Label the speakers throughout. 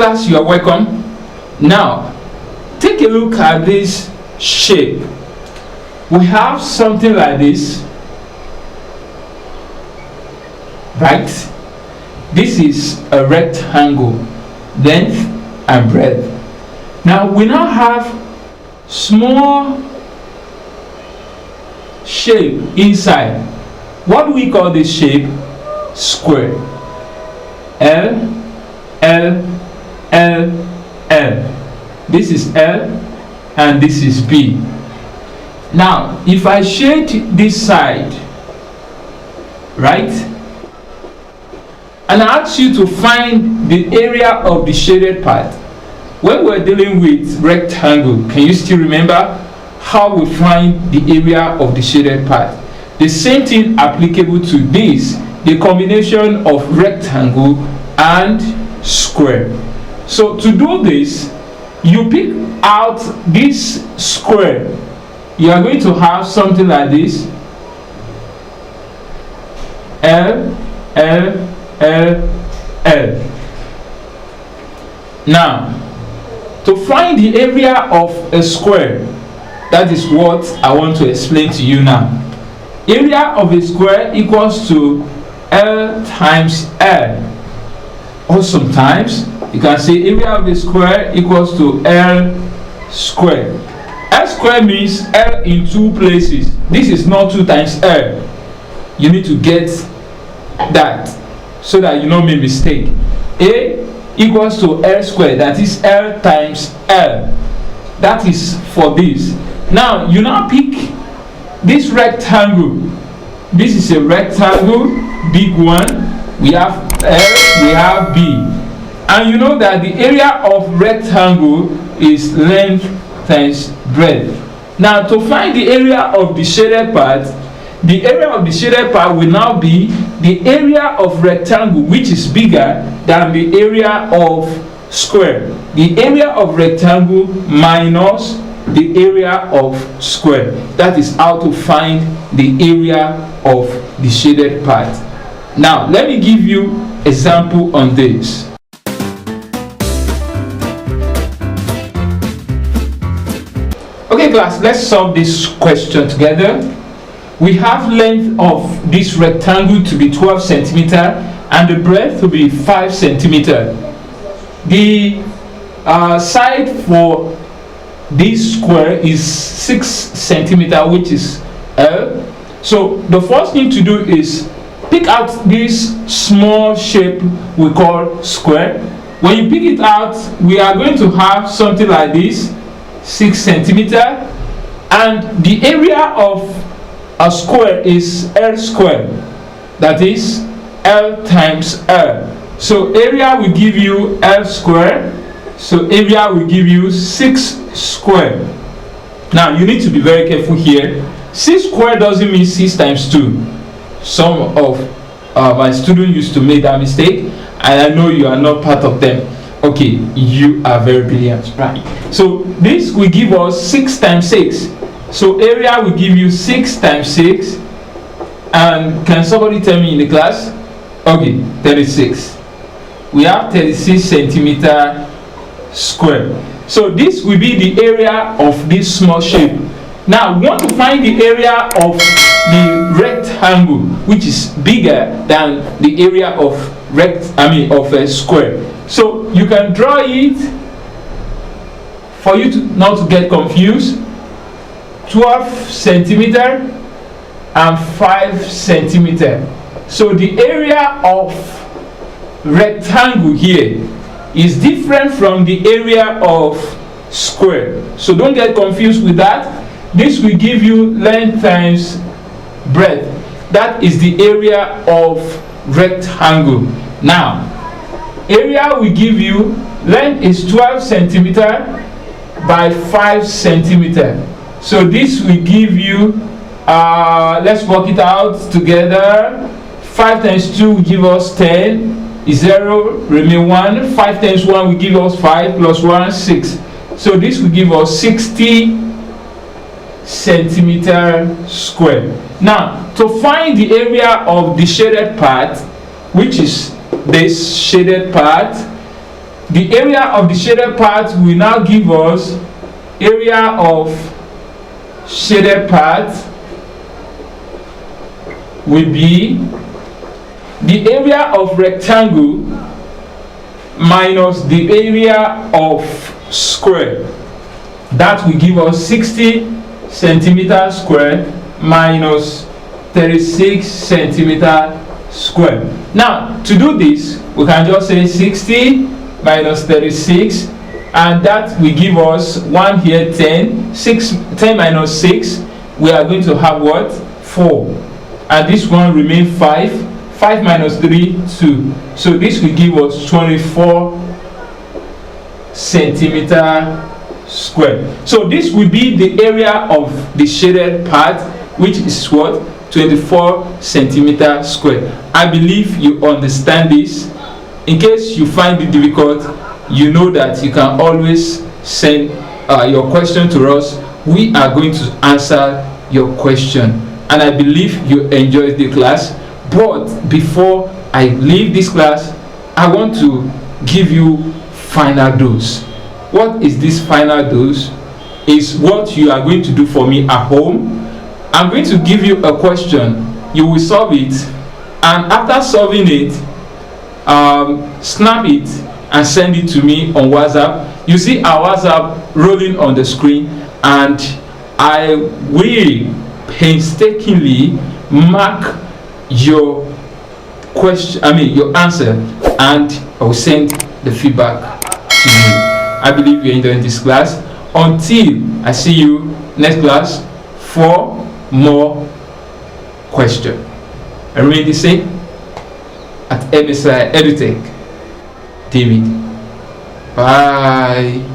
Speaker 1: class, you are welcome. Now, take a look at this shape. We have something like this, right? This is a rectangle, length and breadth. Now we now have small shape inside. What do we call this shape? Square. L, L, L, L. This is L and this is B. Now, if I shade this side, right, and I ask you to find the area of the shaded part. When we're dealing with rectangle, can you still remember how we find the area of the shaded part? The same thing applicable to this, the combination of rectangle and square. So to do this, you pick out this square. You are going to have something like this. L, L, L, L. Now, to find the area of a square, that is what I want to explain to you now. Area of a square equals to L times L. Or sometimes you can say area of a square equals to L squared. L squared means L in two places. This is not 2 times L. You need to get that so that you don't make mistake. A equals to L squared, that is L times L. That is for this. Now you now pick this rectangle. This is a rectangle, big one. We have L, we have B. And you know that the area of rectangle is length times breadth. Now to find the area of the shaded part, the area of the shaded part will now be the area of rectangle, which is bigger than the area of square. The area of rectangle minus the area of square. That is how to find the area of the shaded part. Now let me give you example on this. Okay class, let's solve this question together. We have length of this rectangle to be 12 centimeter and the breadth to be 5 centimeter. The side for this square is 6 centimeter, which is L. So the first thing to do is pick out this small shape we call square. When you pick it out, we are going to have something like this, 6 centimeter, and the area of a square is L squared, that is L times L. So area will give you L squared, so area will give you 6 squared. Now you need to be very careful here. 6 squared doesn't mean 6 times 2. Some of my students used to make that mistake, and I know you are not part of them. Okay, you are very brilliant, right? So this will give us 6 times 6. So area will give you 6 times 6. And can somebody tell me in the class? Okay, 36. We have 36 centimeter square. So this will be the area of this small shape. Now we want to find the area of the rectangle, which is bigger than the area of a square. So you can draw it for you to not to get confused. 12 centimeter and 5 centimeter. So the area of rectangle here is different from the area of square. So don't get confused with that. This will give you length times breadth. That is the area of rectangle. Now, area will give you length is 12 centimeter by 5 centimeter. So this will give you, let's work it out together. 5 times 2 will give us 10, 0, remain 1. 5 times 1 will give us 5, plus 1, 6. So this will give us 60 centimeter square. Now, to find the area of the shaded part, which is this shaded part, the area of the shaded part will now give us area of shaded part will be the area of rectangle minus the area of square. That will give us 60 centimeter square minus 36 centimeter square. Now, to do this, we can just say 60 minus 36, and that will give us 1 here, 10. 10 minus 6, we are going to have what? 4. And this one remain 5. 5 minus 3, 2. So this will give us 24 centimeter square. So this will be the area of the shaded part, which is what? 24 centimeter square. I believe you understand this. In case you find it difficult, you know that you can always send your question to us. We are going to answer your question, and I believe you enjoyed the class. But before I leave this class, I want to give you final dose. What is this final dose? Is what you are going to do for me at home. I'm going to give you a question. You will solve it, and after solving it, snap it and send it to me on WhatsApp. You see our WhatsApp rolling on the screen, and I will painstakingly mark your question, your answer, and I will send the feedback to you. I believe you're enjoying this class. Until I see you next class for more questions. I remain the same at MSI EduTech. David. Bye.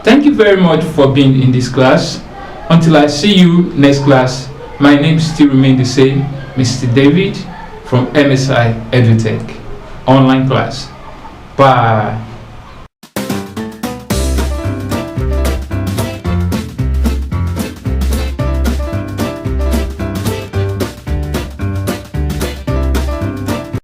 Speaker 1: Thank you very much for being in this class. Until I see you next class, my name still remains the same, Mr. David from MSI EduTech online class. Bye.